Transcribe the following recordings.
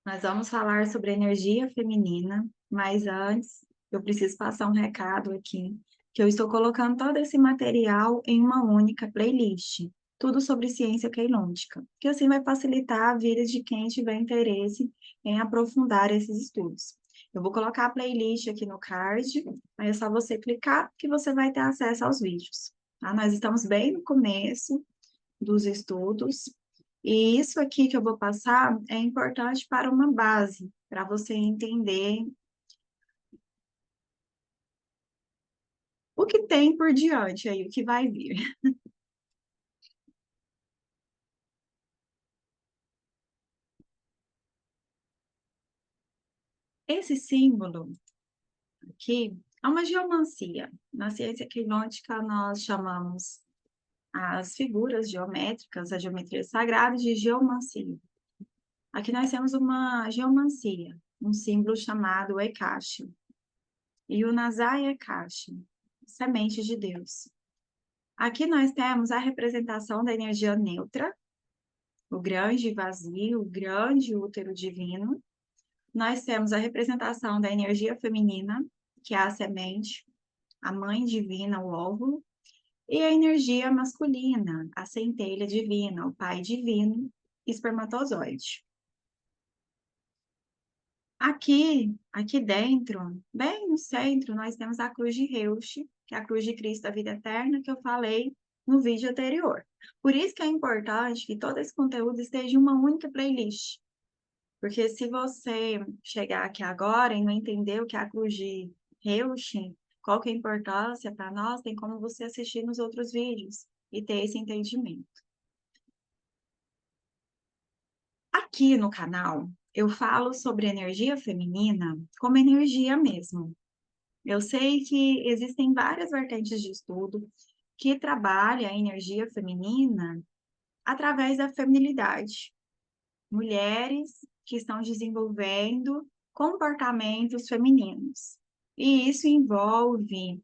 Nós vamos falar sobre energia feminina, mas antes eu preciso passar um recado aqui, que eu estou colocando todo esse material em uma única playlist, tudo sobre ciência queilôntica, que assim vai facilitar a vida de quem tiver interesse em aprofundar esses estudos. Eu vou colocar a playlist aqui no card, aí é só você clicar que você vai ter acesso aos vídeos. Tá? Nós estamos bem no começo dos estudos, e isso aqui que eu vou passar é importante para uma base, para você entender o que tem por diante aí, o que vai vir. Esse símbolo aqui é uma geomancia. Na ciência quinôtica, nós chamamos as figuras geométricas, a geometria sagrada, de geomancia. Aqui nós temos uma geomancia, um símbolo chamado Ekashi. E o Nazai Ekashi, semente de Deus. Aqui nós temos a representação da energia neutra, o grande vazio, o grande útero divino. Nós temos a representação da energia feminina, que é a semente, a mãe divina, o óvulo, e a energia masculina, a centelha divina, o pai divino, espermatozoide. Aqui dentro, bem no centro, nós temos a cruz de Reusch, que é a cruz de Cristo da vida eterna, que eu falei no vídeo anterior. Por isso que é importante que todo esse conteúdo esteja em uma única playlist. Porque se você chegar aqui agora e não entender o que é a cruz de Reusch, qual que é a importância para nós, tem como você assistir nos outros vídeos e ter esse entendimento. Aqui no canal, eu falo sobre energia feminina como energia mesmo. Eu sei que existem várias vertentes de estudo que trabalham a energia feminina através da feminilidade. Mulheres que estão desenvolvendo comportamentos femininos. E isso envolve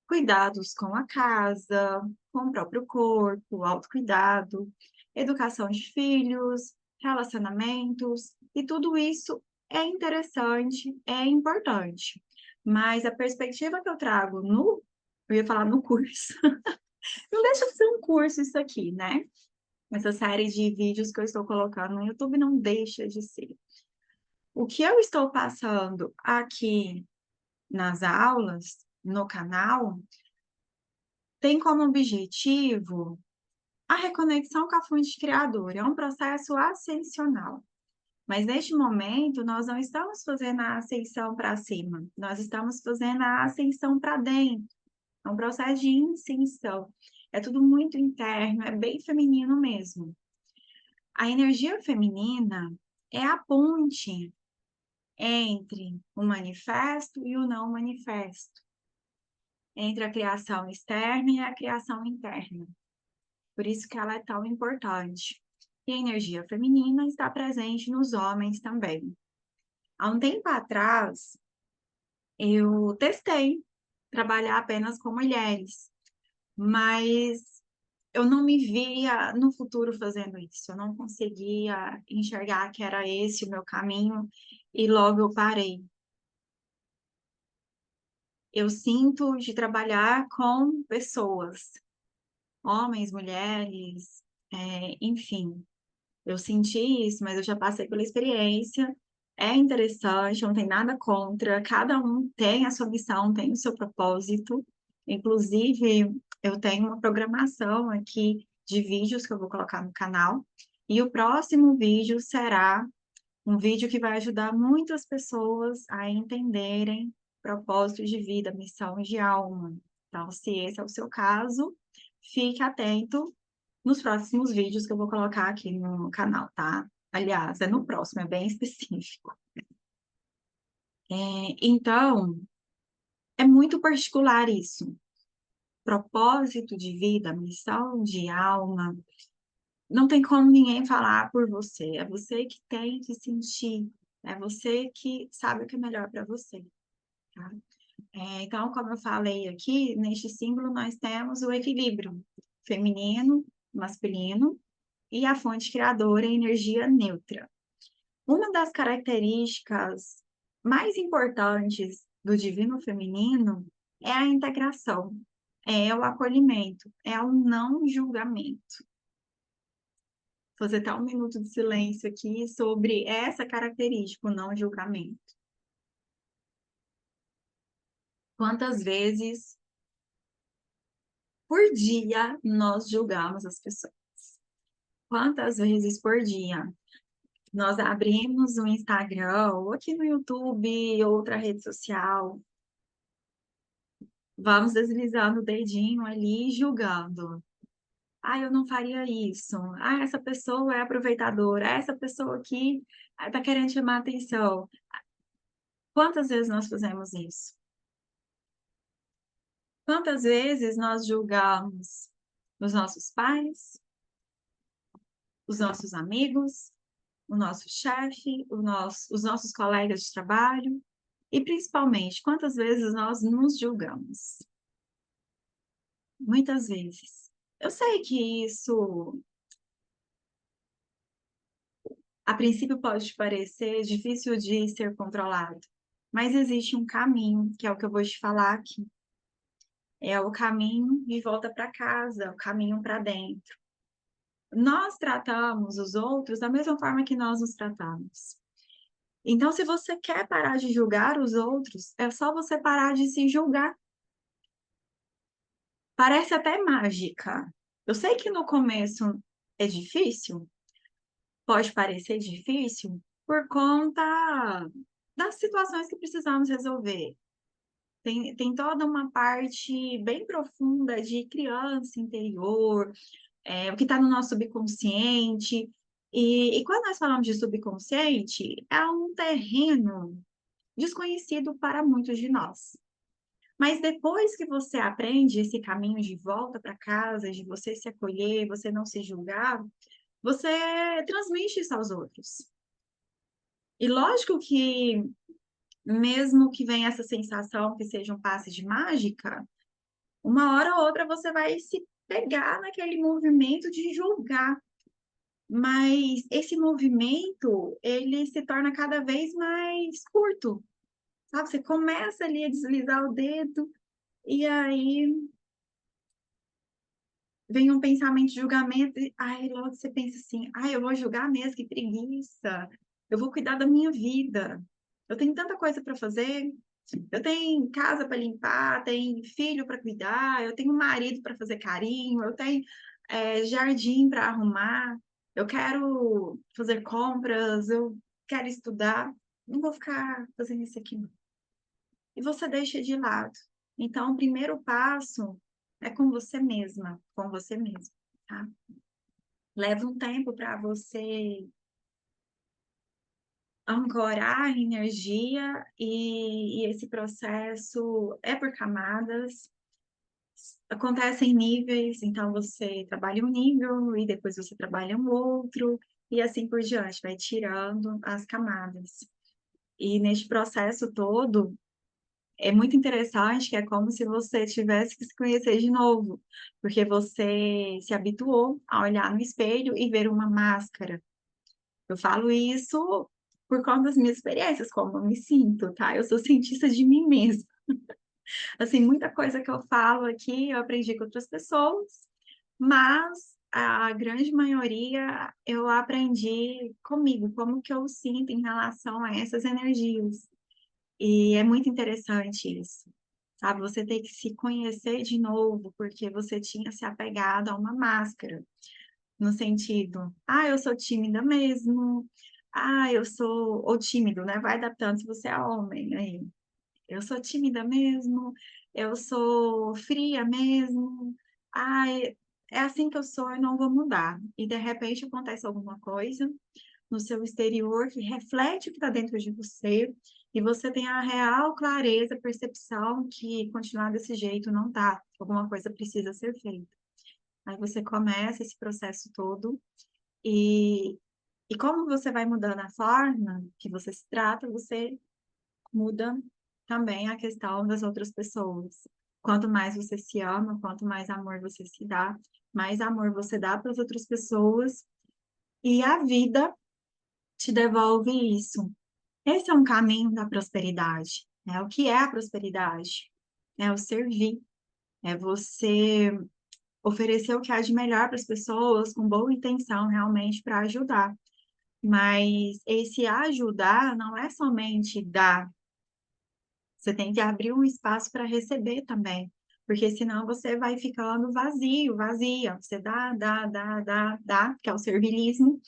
cuidados com a casa, com o próprio corpo, autocuidado, educação de filhos, relacionamentos, e tudo isso é interessante, é importante. Mas a perspectiva que eu trago eu ia falar no curso, não deixa de ser um curso isso aqui, né? Essa série de vídeos que eu estou colocando no YouTube não deixa de ser. O que eu estou passando aqui nas aulas, no canal, tem como objetivo a reconexão com a fonte criadora. É um processo ascensional. Mas neste momento, nós não estamos fazendo a ascensão para cima, nós estamos fazendo a ascensão para dentro. É um processo de ascensão. É tudo muito interno, é bem feminino mesmo. A energia feminina é a ponte entre o manifesto e o não manifesto, entre a criação externa e a criação interna. Por isso que ela é tão importante. E a energia feminina está presente nos homens também. Há um tempo atrás, eu testei trabalhar apenas com mulheres, mas eu não me via no futuro fazendo isso. Eu não conseguia enxergar que era esse o meu caminho e logo eu parei. Eu sinto de trabalhar com pessoas, homens, mulheres, enfim. Eu senti isso, mas eu já passei pela experiência. É interessante, não tem nada contra. Cada um tem a sua missão, tem o seu propósito. Inclusive, eu tenho uma programação aqui de vídeos que eu vou colocar no canal. E o próximo vídeo será um vídeo que vai ajudar muitas pessoas a entenderem propósito de vida, missão de alma. Então, se esse é o seu caso, fique atento nos próximos vídeos que eu vou colocar aqui no canal, tá? Aliás, é no próximo, é bem específico. Então, é muito particular isso. Propósito de vida, missão de alma, não tem como ninguém falar por você. É você que tem que sentir, é você que sabe o que é melhor para você, tá? Então, como eu falei aqui, neste símbolo nós temos o equilíbrio feminino, masculino, e a fonte criadora, a energia neutra. Uma das características mais importantes do divino feminino é a integração, é o acolhimento, é o não julgamento. Vou fazer até um minuto de silêncio aqui sobre essa característica, o não julgamento. Quantas vezes por dia nós julgamos as pessoas? Quantas vezes por dia nós abrimos o Instagram, ou aqui no YouTube, outra rede social, vamos deslizando o dedinho ali, julgando. Ah, eu não faria isso. Ah, essa pessoa é aproveitadora. Essa pessoa aqui está querendo chamar atenção. Quantas vezes nós fazemos isso? Quantas vezes nós julgamos os nossos pais, os nossos amigos, o nosso chefe, os nossos colegas de trabalho? E principalmente, quantas vezes nós nos julgamos? Muitas vezes. Eu sei que isso, a princípio, pode te parecer difícil de ser controlado, mas existe um caminho, que é o que eu vou te falar aqui. É o caminho de volta para casa, o caminho para dentro. Nós tratamos os outros da mesma forma que nós nos tratamos. Então, se você quer parar de julgar os outros, é só você parar de se julgar. Parece até mágica. Eu sei que no começo é difícil, pode parecer difícil, por conta das situações que precisamos resolver. Tem toda uma parte bem profunda de criança interior, o que está no nosso subconsciente. E quando nós falamos de subconsciente, é um terreno desconhecido para muitos de nós. Mas depois que você aprende esse caminho de volta para casa, de você se acolher, você não se julgar, você transmite isso aos outros. E lógico que, mesmo que venha essa sensação que seja um passe de mágica, uma hora ou outra você vai se pegar naquele movimento de julgar. Mas esse movimento, ele se torna cada vez mais curto, sabe? Você começa ali a deslizar o dedo e aí vem um pensamento de julgamento e aí logo você pensa assim, eu vou julgar mesmo, que preguiça. Eu vou cuidar da minha vida. Eu tenho tanta coisa para fazer. Eu tenho casa para limpar, tenho filho para cuidar, eu tenho marido para fazer carinho, eu tenho jardim para arrumar, eu quero fazer compras, eu quero estudar. Não vou ficar fazendo isso aqui, não. E você deixa de lado. Então, o primeiro passo é com você mesma, com você mesmo, tá? Leva um tempo para você ancorar a energia e esse processo é por camadas, acontece em níveis, então você trabalha um nível e depois você trabalha um outro e assim por diante, vai tirando as camadas. E neste processo todo, é muito interessante que é como se você tivesse que se conhecer de novo, porque você se habituou a olhar no espelho e ver uma máscara. Eu falo isso por conta das minhas experiências, como eu me sinto, tá? Eu sou cientista de mim mesma. Assim, muita coisa que eu falo aqui eu aprendi com outras pessoas, mas a grande maioria eu aprendi comigo, como que eu sinto em relação a essas energias. E é muito interessante isso, sabe? Você tem que se conhecer de novo, porque você tinha se apegado a uma máscara, no sentido, eu sou tímida mesmo, eu sou, ou tímido, né? Vai adaptando se você é homem aí. Eu sou tímida mesmo, eu sou fria mesmo, ai, é assim que eu sou e não vou mudar. E de repente acontece alguma coisa no seu exterior que reflete o que está dentro de você, e você tem a real clareza, percepção que continuar desse jeito não dá, alguma coisa precisa ser feita. Aí você começa esse processo todo, e, e como você vai mudando a forma que você se trata, você muda também a questão das outras pessoas. Quanto mais você se ama, quanto mais amor você se dá, mais amor você dá para as outras pessoas, e a vida te devolve isso. Esse é um caminho da prosperidade, né? O que é a prosperidade? É o servir, é você oferecer o que há de melhor para as pessoas com boa intenção realmente para ajudar. Mas esse ajudar não é somente dar, você tem que abrir um espaço para receber também, porque senão você vai ficando vazio, vazia. Você dá, que é o servilismo,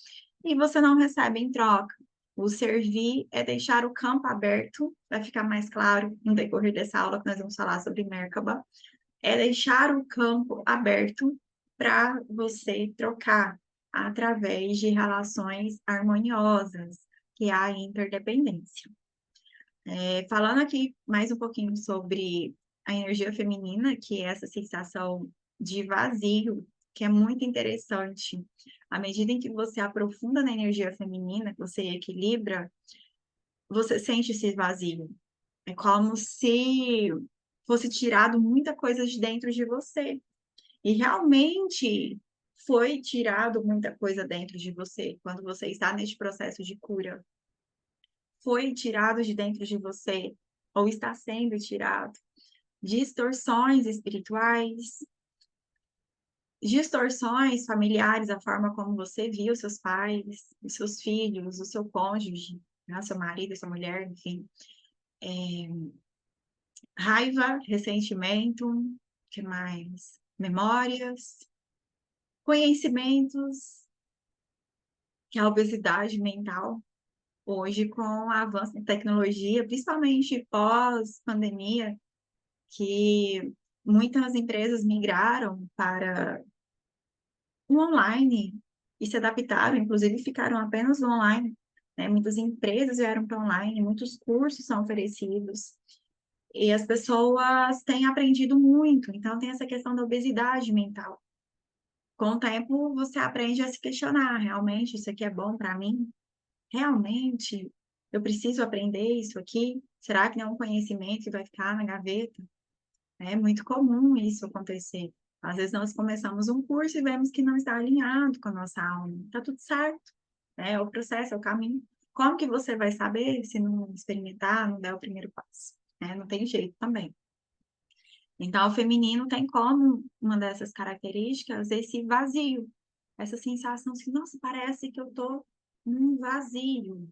e você não recebe em troca. O servir é deixar o campo aberto, vai ficar mais claro no decorrer dessa aula que nós vamos falar sobre Merkaba, é deixar o campo aberto para você trocar através de relações harmoniosas, que é a interdependência. Falando aqui mais um pouquinho sobre a energia feminina, que é essa sensação de vazio, que é muito interessante. À medida em que você aprofunda na energia feminina, que você equilibra, você sente esse vazio. É como se fosse tirado muita coisa de dentro de você. E realmente foi tirado muita coisa dentro de você quando você está neste processo de cura. Foi tirado de dentro de você, ou está sendo tirado, distorções espirituais, distorções familiares, a forma como você viu seus pais, os seus filhos, o seu cônjuge, né, seu marido, sua mulher, enfim. Raiva, ressentimento, que mais? Memórias, conhecimentos, que é a obesidade mental. Hoje, com o avanço da tecnologia, principalmente pós-pandemia, que muitas empresas migraram para o online e se adaptaram, inclusive ficaram apenas no online, né? Muitas empresas vieram para online, muitos cursos são oferecidos e as pessoas têm aprendido muito. Então, tem essa questão da obesidade mental. Com o tempo, você aprende a se questionar: realmente isso aqui é bom para mim? Realmente eu preciso aprender isso aqui? Será que não é um conhecimento que vai ficar na gaveta? É muito comum isso acontecer. Às vezes nós começamos um curso e vemos que não está alinhado com a nossa alma. Está tudo certo, né? É o processo, é o caminho. Como que você vai saber se não experimentar, não der o primeiro passo? Né? Não tem jeito também. Então, o feminino tem como uma dessas características esse vazio, essa sensação assim, nossa, parece que eu estou num vazio.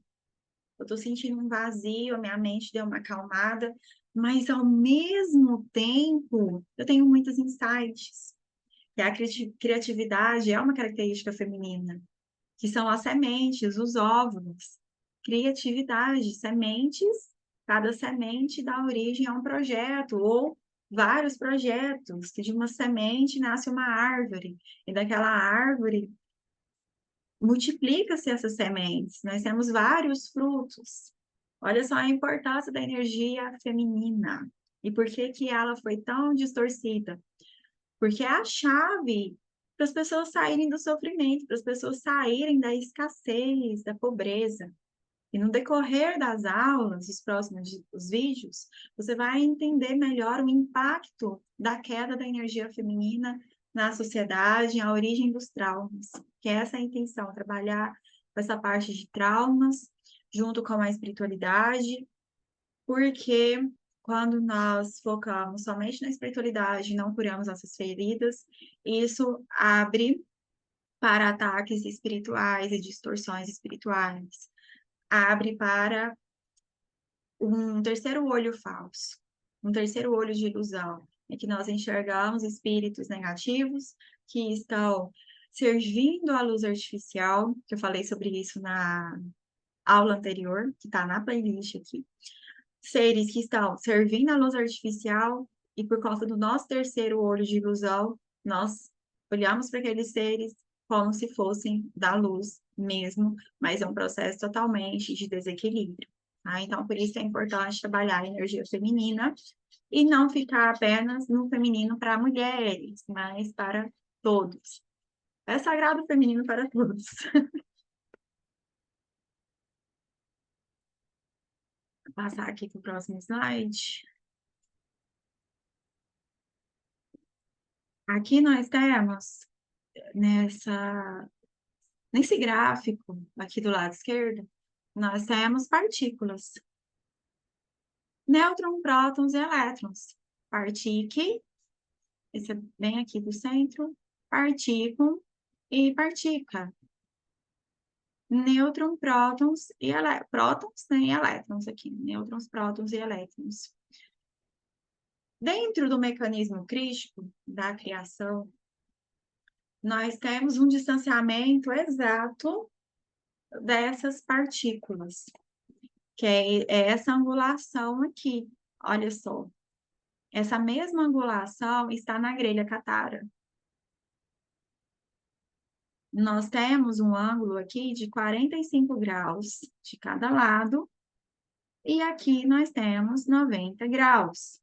Eu estou sentindo um vazio, a minha mente deu uma acalmada, mas ao mesmo tempo eu tenho muitos insights. E a criatividade é uma característica feminina, que são as sementes, os óvulos. Criatividade, sementes, cada semente dá origem a um projeto ou vários projetos, que de uma semente nasce uma árvore, e daquela árvore multiplica-se essas sementes, nós temos vários frutos. Olha só a importância da energia feminina. E por que que ela foi tão distorcida? Porque é a chave para as pessoas saírem do sofrimento, para as pessoas saírem da escassez, da pobreza. E no decorrer das aulas, os próximos os vídeos, você vai entender melhor o impacto da queda da energia feminina na sociedade, a origem dos traumas, que é essa a intenção, trabalhar com essa parte de traumas, junto com a espiritualidade, porque quando nós focamos somente na espiritualidade e não curamos nossas feridas, isso abre para ataques espirituais e distorções espirituais, abre para um terceiro olho falso, um terceiro olho de ilusão, em que nós enxergamos espíritos negativos que estão servindo à luz artificial, que eu falei sobre isso na aula anterior, que está na playlist aqui. Seres que estão servindo à luz artificial e por causa do nosso terceiro olho de ilusão, nós olhamos para aqueles seres como se fossem da luz mesmo, mas é um processo totalmente de desequilíbrio. Tá? Então, por isso é importante trabalhar a energia feminina e não ficar apenas no feminino para mulheres, mas para todos. É sagrado feminino para todos. Vou passar aqui para o próximo slide. Aqui nós temos nessa Nesse gráfico, aqui do lado esquerdo, nós temos partículas. Nêutrons, prótons e elétrons. Partícula, esse é bem aqui do centro, partícula e partícula. Nêutrons, prótons e prótons, né, e elétrons aqui. Nêutrons, prótons e elétrons. Dentro do mecanismo crítico da criação, nós temos um distanciamento exato dessas partículas, que é essa angulação aqui. Olha só, essa mesma angulação está na grelha Catara. Nós temos um ângulo aqui de 45 graus de cada lado, e aqui nós temos 90 graus,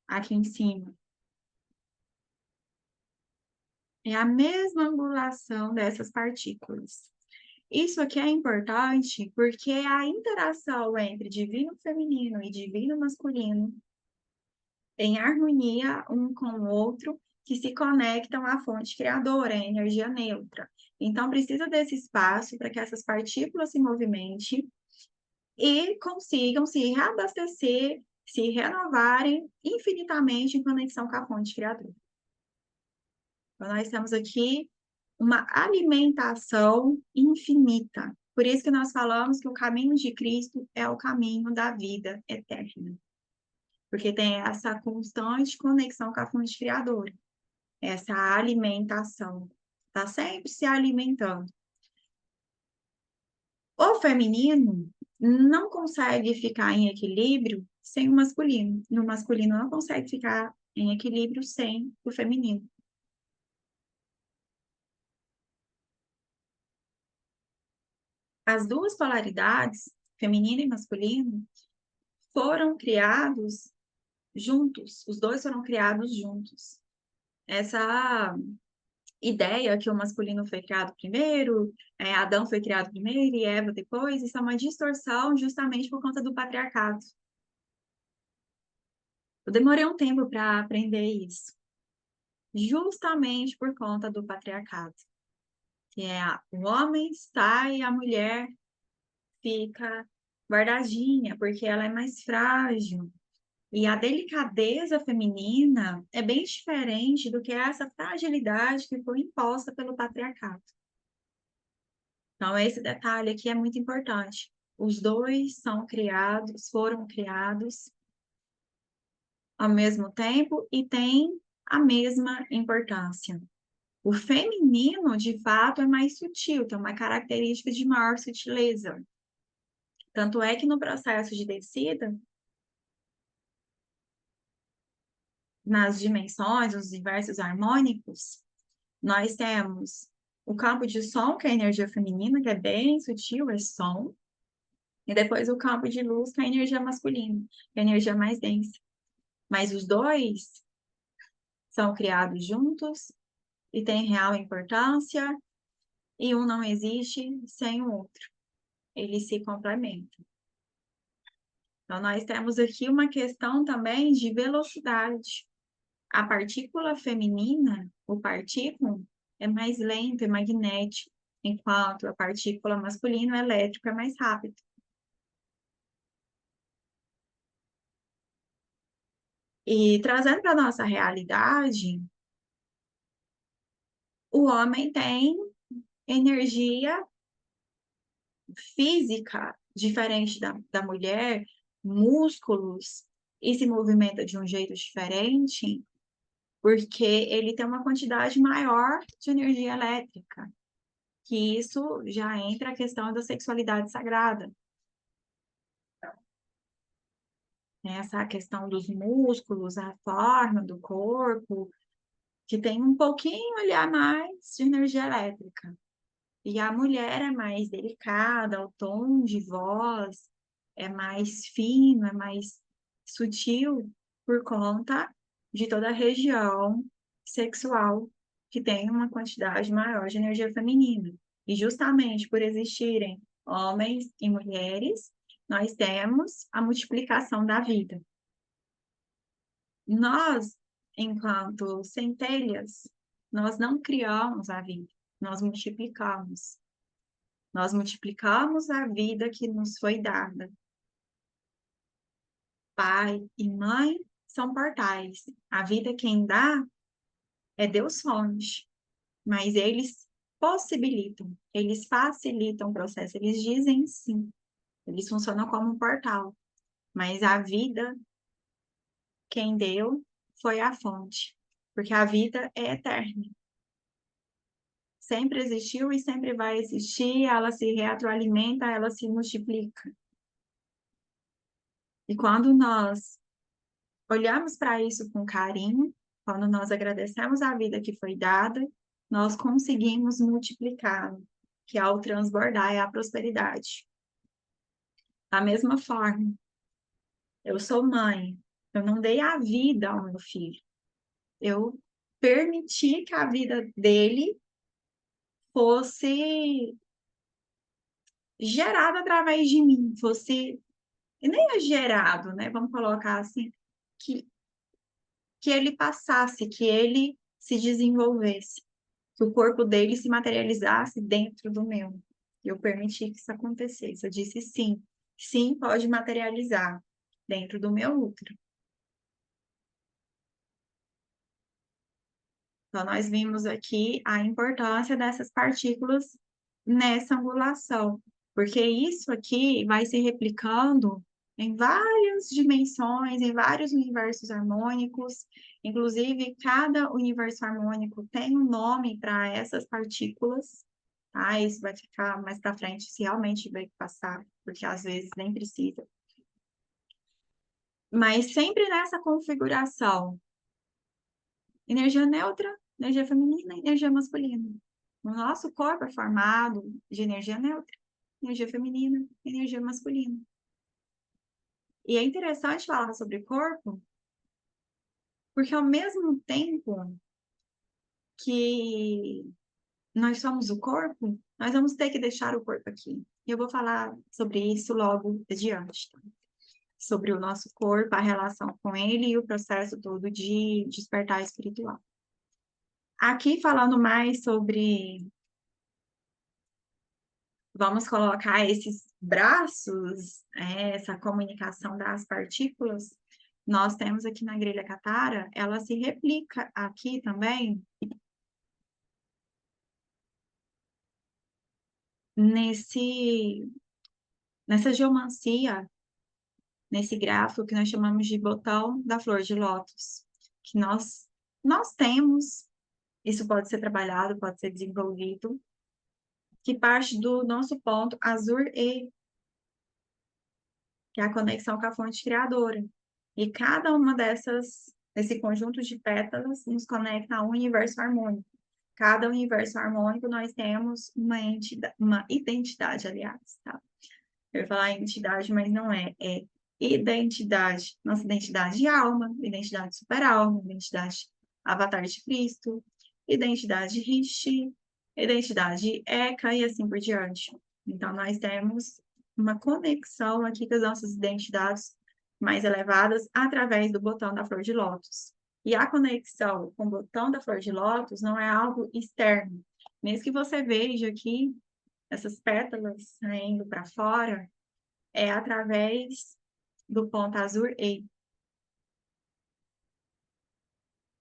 aqui em cima. É a mesma angulação dessas partículas. Isso aqui é importante porque a interação entre divino feminino e divino masculino em harmonia um com o outro, que se conectam à fonte criadora, à energia neutra. Então, precisa desse espaço para que essas partículas se movimentem e consigam se reabastecer, se renovarem infinitamente em conexão com a fonte criadora. Então, nós temos aqui uma alimentação infinita. Por isso que nós falamos que o caminho de Cristo é o caminho da vida eterna. Porque tem essa constante conexão com a fonte criadora, essa alimentação. Está sempre se alimentando. O feminino não consegue ficar em equilíbrio sem o masculino. E o masculino não consegue ficar em equilíbrio sem o feminino. As duas polaridades, feminino e masculino, foram criados juntos. Os dois foram criados juntos. Essa ideia que o masculino foi criado primeiro, Adão foi criado primeiro e Eva depois, isso é uma distorção justamente por conta do patriarcado. Eu demorei um tempo para aprender isso, justamente por conta do patriarcado, que o homem sai e a mulher fica guardadinha, porque ela é mais frágil. E a delicadeza feminina é bem diferente do que essa fragilidade que foi imposta pelo patriarcado. Então, esse detalhe aqui é muito importante. Os dois foram criados ao mesmo tempo e têm a mesma importância. O feminino, de fato, é mais sutil, tem uma característica de maior sutileza. Tanto é que no processo de descida, nas dimensões, os diversos harmônicos, nós temos o campo de som, que é a energia feminina, que é bem sutil, é som, e depois o campo de luz, que é a energia masculina, que é a energia mais densa. Mas os dois são criados juntos e têm real importância, e um não existe sem o outro. Eles se complementam. Então, nós temos aqui uma questão também de velocidade. A partícula feminina, o partículo, é mais lento e magnético, enquanto a partícula masculina, o elétrico, é mais rápido. E trazendo para a nossa realidade, o homem tem energia física diferente da mulher, músculos, e se movimenta de um jeito diferente, porque ele tem uma quantidade maior de energia elétrica, que isso já entra a questão da sexualidade sagrada. Essa questão dos músculos, a forma do corpo, que tem um pouquinho ali a mais de energia elétrica. E a mulher é mais delicada, o tom de voz é mais fino, é mais sutil, por conta de toda a região sexual que tem uma quantidade maior de energia feminina. E justamente por existirem homens e mulheres, nós temos a multiplicação da vida. Nós, enquanto centelhas, nós não criamos a vida, nós multiplicamos. Nós multiplicamos a vida que nos foi dada. Pai e mãe são portais. A vida quem dá é Deus fonte, mas eles possibilitam, eles facilitam o processo, eles dizem sim, eles funcionam como um portal, mas a vida quem deu foi a fonte, porque a vida é eterna. Sempre existiu e sempre vai existir, ela se retroalimenta, ela se multiplica. E quando nós olhamos para isso com carinho, quando nós agradecemos a vida que foi dada, nós conseguimos multiplicá-la, que ao transbordar é a prosperidade. Da mesma forma, eu sou mãe, eu não dei a vida ao meu filho, eu permiti que a vida dele fosse gerada através de mim, fosse, e nem é gerado, né? Vamos colocar assim, que, que ele passasse, que ele se desenvolvesse, que o corpo dele se materializasse dentro do meu. Eu permiti que isso acontecesse. Eu disse sim, sim, pode materializar dentro do meu útero. Então, nós vimos aqui a importância dessas partículas nessa angulação, porque isso aqui vai se replicando em várias dimensões, em vários universos harmônicos. Inclusive, cada universo harmônico tem um nome para essas partículas, tá? Isso vai ficar mais para frente, se realmente vai passar, porque às vezes nem precisa. Mas sempre nessa configuração energia neutra, energia feminina e energia masculina. O nosso corpo é formado de energia neutra, energia feminina e energia masculina. E é interessante falar sobre corpo, porque ao mesmo tempo que nós somos o corpo, nós vamos ter que deixar o corpo aqui. E eu vou falar sobre isso logo adiante, tá? Sobre o nosso corpo, a relação com ele e o processo todo de despertar espiritual. Aqui falando mais sobre, vamos colocar esses braços, essa comunicação das partículas, nós temos aqui na grelha Katara, ela se replica aqui também nessa geomancia, nesse gráfico que nós chamamos de botão da flor de lótus, que nós temos, isso pode ser trabalhado, pode ser desenvolvido, que parte do nosso ponto Azur E, que é a conexão com a fonte criadora. E cada uma desse conjunto de pétalas nos conecta a um universo harmônico. Cada universo harmônico nós temos uma identidade, aliás, tá? Eu ia falar entidade, mas não é. É identidade. Nossa identidade de alma, identidade super-alma, identidade avatar de Cristo, identidade Rishi, identidade Eka e assim por diante. Então, nós temos uma conexão aqui com as nossas identidades mais elevadas através do botão da flor de lótus. E a conexão com o botão da flor de lótus não é algo externo. Mesmo que você veja aqui essas pétalas saindo para fora, é através do ponto azul E.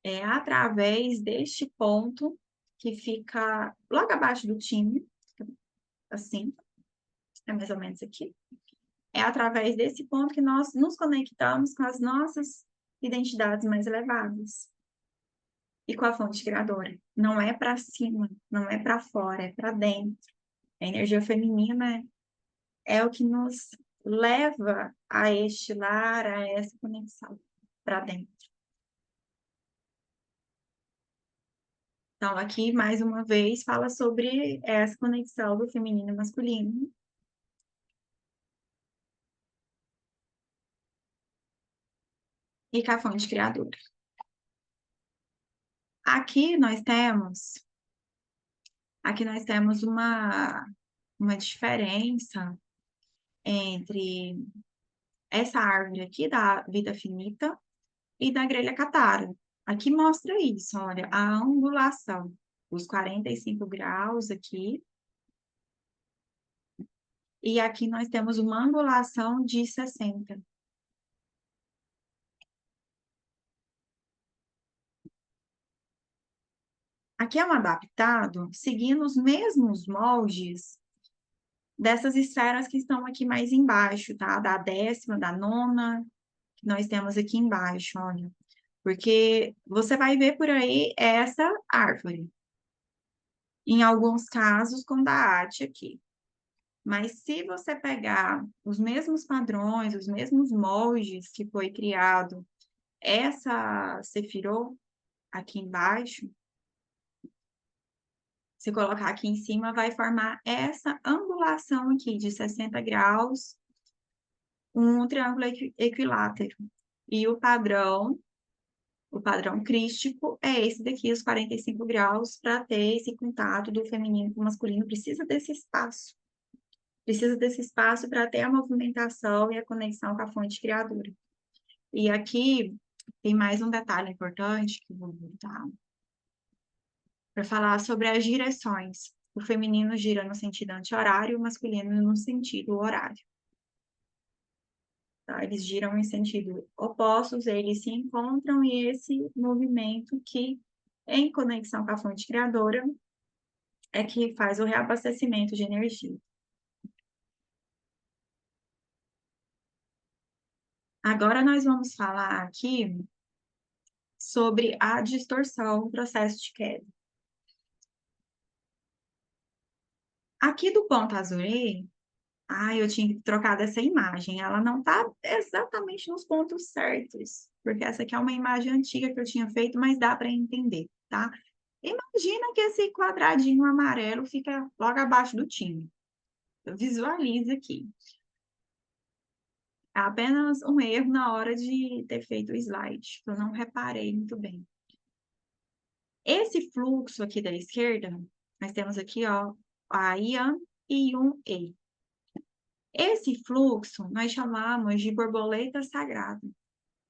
É através deste ponto que fica logo abaixo do time, assim, é mais ou menos aqui. É através desse ponto que nós nos conectamos com as nossas identidades mais elevadas e com a fonte criadora. Não é para cima, não é para fora, é para dentro. A energia feminina é o que nos leva a este lar, a essa conexão para dentro. Então, aqui, mais uma vez, fala sobre essa conexão do feminino e masculino e com a fonte criadora. Aqui nós temos, aqui nós temos uma diferença entre essa árvore aqui da vida finita e da grelha Katara. Aqui mostra isso, olha, a angulação, os 45 graus aqui, E aqui nós temos uma angulação de 60. Aqui é um adaptado seguindo os mesmos moldes dessas esferas que estão aqui mais embaixo, tá? Da 10ª, da 9ª, que nós temos aqui embaixo, olha. Porque você vai ver por aí essa árvore. Em alguns casos, com da arte aqui. Mas se você pegar os mesmos padrões, os mesmos moldes que foi criado essa Sefirot aqui embaixo, se colocar aqui em cima, vai formar essa angulação aqui de 60 graus, um triângulo equilátero. E o padrão crístico é esse daqui, os 45 graus, para ter esse contato do feminino com o masculino. Precisa desse espaço. Precisa desse espaço para ter a movimentação e a conexão com a fonte criadora. E aqui tem mais um detalhe importante que eu vou voltar para falar sobre as direções. O feminino gira no sentido anti-horário, o masculino no sentido horário. Tá? Eles giram em sentido opostos, eles se encontram e esse movimento que, em conexão com a fonte criadora, é que faz o reabastecimento de energia. Agora nós vamos falar aqui sobre a distorção, o processo de queda. Aqui do ponto azulê, eu tinha que trocar dessa imagem. Ela não está exatamente nos pontos certos, porque essa aqui é uma imagem antiga que eu tinha feito, mas dá para entender, tá? Imagina que esse quadradinho amarelo fica logo abaixo do time. Visualiza aqui. É apenas um erro na hora de ter feito o slide, que eu não reparei muito bem. Esse fluxo aqui da esquerda, nós temos aqui, ó, a Ian e um E. Esse fluxo nós chamamos de borboleta sagrada.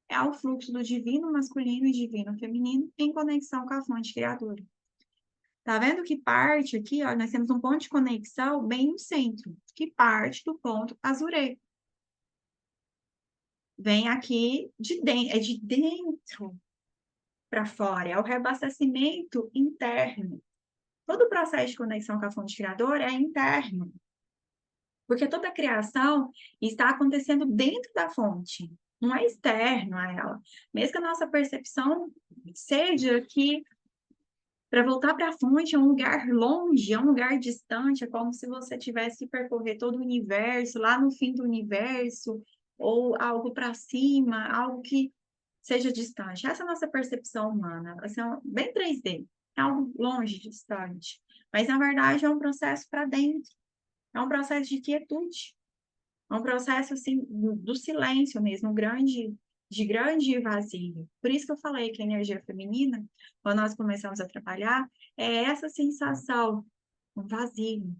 É o fluxo do divino masculino e divino feminino em conexão com a fonte criadora. Tá vendo que parte aqui, ó, nós temos um ponto de conexão bem no centro, que parte do ponto azurê. Vem aqui de dentro para fora, é o reabastecimento interno. Todo o processo de conexão com a fonte criadora é interno, porque toda a criação está acontecendo dentro da fonte, não é externo a ela. Mesmo que a nossa percepção seja que para voltar para a fonte é um lugar longe, é um lugar distante, é como se você tivesse que percorrer todo o universo, lá no fim do universo, ou algo para cima, algo que seja distante. Essa é a nossa percepção humana, assim, bem 3D, é algo longe, distante. Mas, na verdade, é um processo para dentro, é um processo de quietude, é um processo, assim, do silêncio mesmo, de grande vazio. Por isso que eu falei que a energia feminina, quando nós começamos a trabalhar, é essa sensação, um vazio,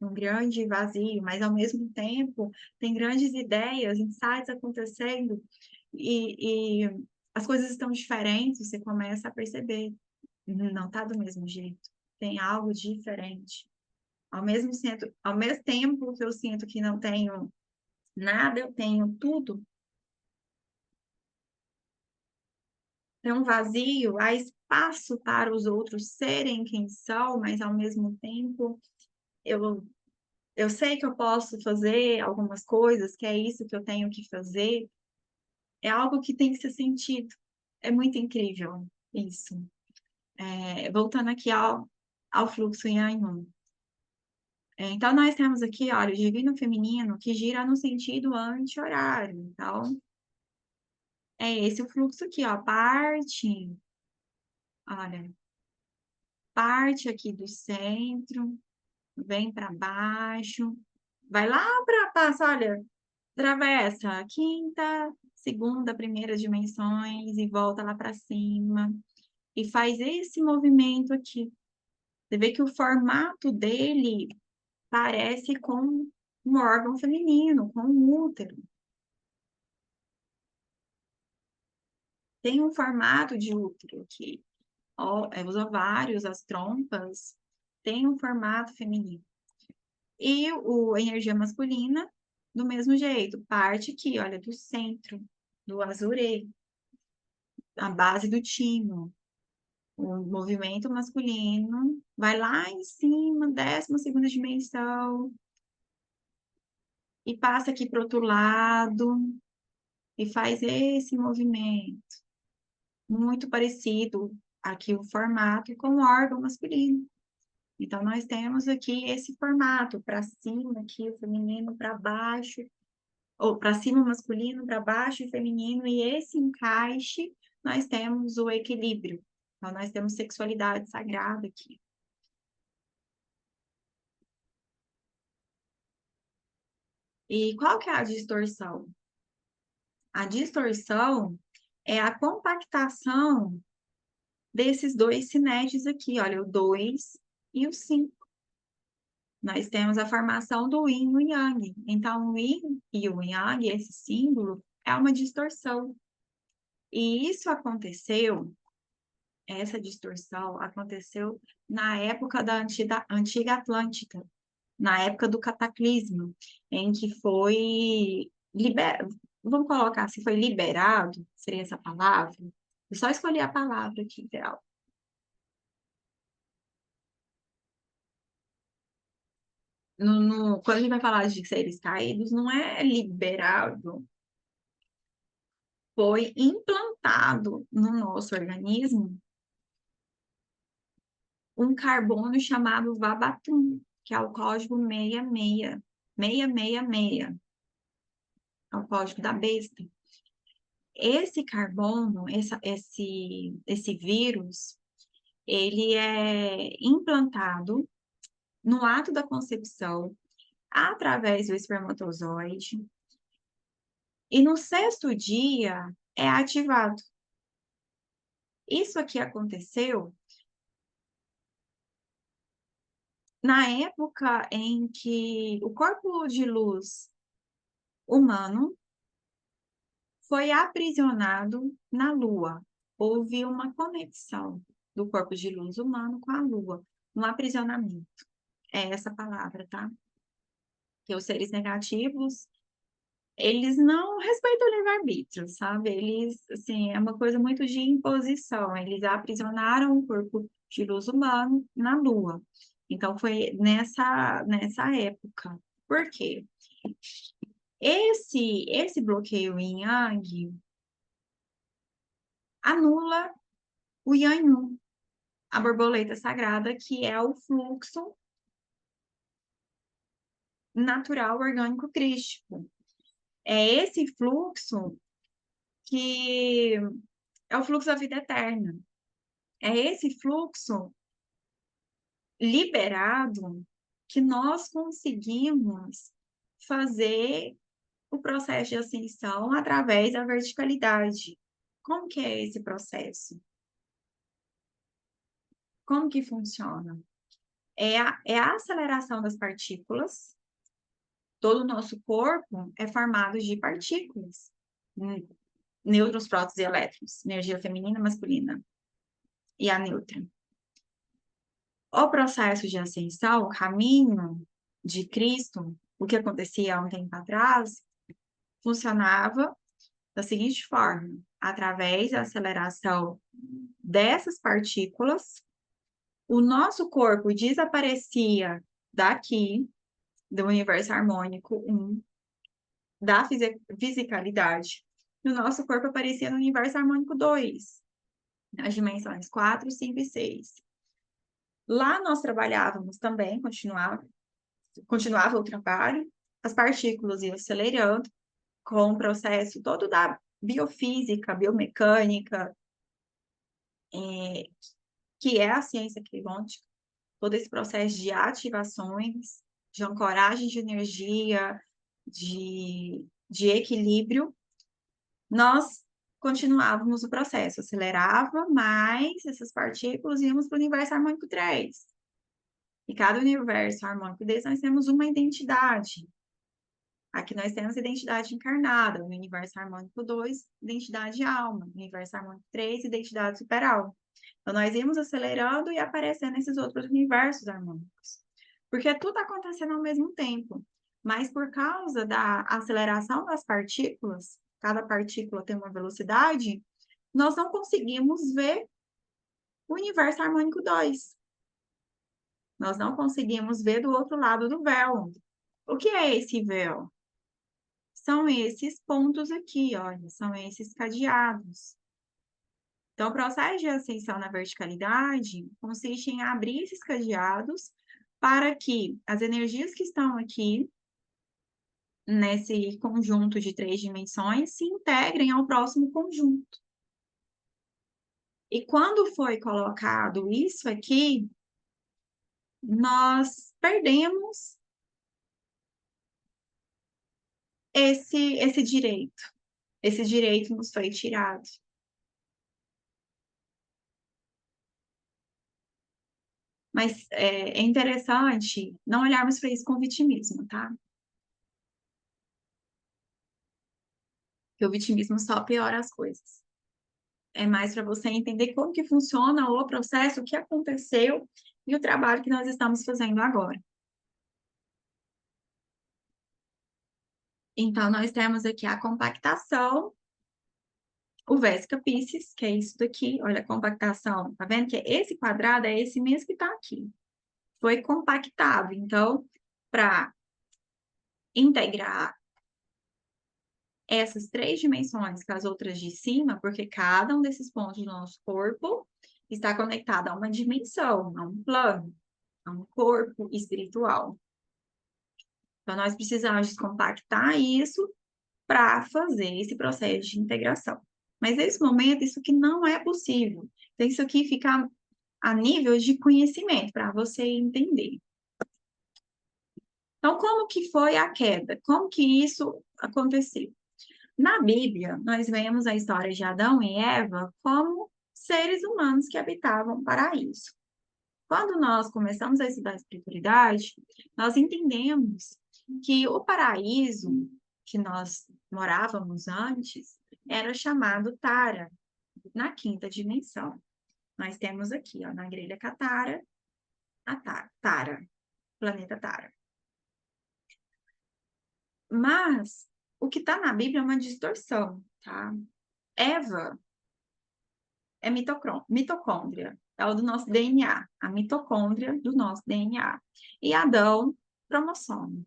um grande vazio, mas ao mesmo tempo tem grandes ideias, insights acontecendo e as coisas estão diferentes, você começa a perceber, não está do mesmo jeito, tem algo diferente. Ao mesmo tempo que eu sinto que não tenho nada, eu tenho tudo. Tem um vazio, há espaço para os outros serem quem são, mas ao mesmo tempo eu, eu sei que eu posso fazer algumas coisas, que é isso que eu tenho que fazer. É algo que tem que ser sentido. É muito incrível isso. Voltando aqui ao fluxo Yang. Então, nós temos aqui, olha, o divino feminino que gira no sentido anti-horário. Então, é esse o fluxo aqui, ó, olha, parte aqui do centro, vem para baixo, vai lá para passa, olha, atravessa a quinta, segunda, primeira dimensões e volta lá para cima e faz esse movimento aqui. Você vê que o formato dele parece com um órgão feminino, com um útero. Tem um formato de útero aqui. Os ovários, as trompas, tem um formato feminino. E a energia masculina, do mesmo jeito, parte aqui, olha, do centro, do azurê, a base do timo. O movimento masculino vai lá em cima, 12ª dimensão, e passa aqui para o outro lado, e faz esse movimento. Muito parecido aqui o formato com o órgão masculino. Então, nós temos aqui esse formato, para cima aqui o feminino, para baixo, ou para cima o masculino, para baixo o feminino, e esse encaixe, nós temos o equilíbrio. Então, nós temos sexualidade sagrada aqui. E qual que é a distorção? A distorção é a compactação desses dois cinetes aqui, olha, o 2 e o 5. Nós temos a formação do yin e o yang. Então, o yin e o yang, esse símbolo, é uma distorção. E isso aconteceu, essa distorção aconteceu na época da antiga Atlântida, na época do cataclismo, em que foi liberado, vamos colocar assim, foi liberado, seria essa palavra? Eu só escolhi a palavra aqui, ideal. Quando a gente vai falar de seres caídos, não é liberado, foi implantado no nosso organismo um carbono chamado Vabatum, que é o código 66, 666, é o código da besta. Esse carbono, esse vírus, ele é implantado no ato da concepção através do espermatozoide e no 6º dia é ativado. Isso aqui aconteceu na época em que o corpo de luz humano foi aprisionado na Lua. Houve uma conexão do corpo de luz humano com a Lua, um aprisionamento. É essa palavra, tá? Que os seres negativos, eles não respeitam o livre-arbítrio, sabe? Eles, assim, é uma coisa muito de imposição. Eles aprisionaram o corpo de luz humano na Lua. Então, foi nessa época. Por quê? Esse bloqueio em Yang anula o Yanyu, a borboleta sagrada, que é o fluxo natural orgânico crístico. É esse fluxo que é o fluxo da vida eterna. É esse fluxo liberado que nós conseguimos fazer o processo de ascensão através da verticalidade. Como que é esse processo? Como que funciona? É a aceleração das partículas. Todo o nosso corpo é formado de partículas. Nêutrons, prótons e elétrons. Energia feminina e masculina. E a neutra. O processo de ascensão, o caminho de Cristo, o que acontecia há um tempo atrás, funcionava da seguinte forma: através da aceleração dessas partículas, o nosso corpo desaparecia daqui, do universo harmônico 1, da fisicalidade, e o nosso corpo aparecia no universo harmônico 2, nas dimensões 4, 5 e 6. Lá nós trabalhávamos também, continuava o trabalho, as partículas iam acelerando com o processo todo da biofísica, biomecânica, que é a ciência quântica, todo esse processo de ativações, de ancoragem de energia, de equilíbrio, nós continuávamos o processo, acelerava, mas essas partículas íamos para o universo harmônico 3. E cada universo harmônico desse nós temos uma identidade. Aqui nós temos identidade encarnada, no universo harmônico 2, identidade alma, no universo harmônico 3, identidade superalma. Então, nós íamos acelerando e aparecendo esses outros universos harmônicos. porque tudo está acontecendo ao mesmo tempo. Mas por causa da aceleração das partículas, cada partícula tem uma velocidade, nós não conseguimos ver o universo harmônico 2. Nós não conseguimos ver do outro lado do véu. O que é esse véu? São esses pontos aqui, olha, são esses cadeados. Então, o processo de ascensão na verticalidade consiste em abrir esses cadeados para que as energias que estão aqui, nesse conjunto de 3 dimensões, se integrem ao próximo conjunto. E quando foi colocado isso aqui, nós perdemos esse direito. Esse direito nos foi tirado. Mas é interessante não olharmos para isso com vitimismo, tá? Porque o vitimismo só piora as coisas. É mais para você entender como que funciona o processo, o que aconteceu e o trabalho que nós estamos fazendo agora. Então, nós temos aqui a compactação, o Vesica Piscis, que é isso daqui. Olha a compactação, tá vendo que esse quadrado é esse mesmo que está aqui. Foi compactado. Então, para integrar essas 3 dimensões com as outras de cima, porque cada um desses pontos do nosso corpo está conectado a uma dimensão, a um plano, a um corpo espiritual. Então, nós precisamos descompactar isso para fazer esse processo de integração. Mas nesse momento, isso aqui não é possível. Então, isso aqui fica a nível de conhecimento, para você entender. Então, como que foi a queda? Como que isso aconteceu? Na Bíblia, nós vemos a história de Adão e Eva como seres humanos que habitavam o paraíso. Quando nós começamos a estudar a espiritualidade, nós entendemos que o paraíso que nós morávamos antes era chamado Tara, na quinta dimensão. Nós temos aqui, ó, na grelha Katara, a Tara, planeta Tara. Mas o que está na Bíblia é uma distorção, tá? Eva é mitocôndria, é o do nosso DNA, a mitocôndria do nosso DNA. E Adão, cromossomo.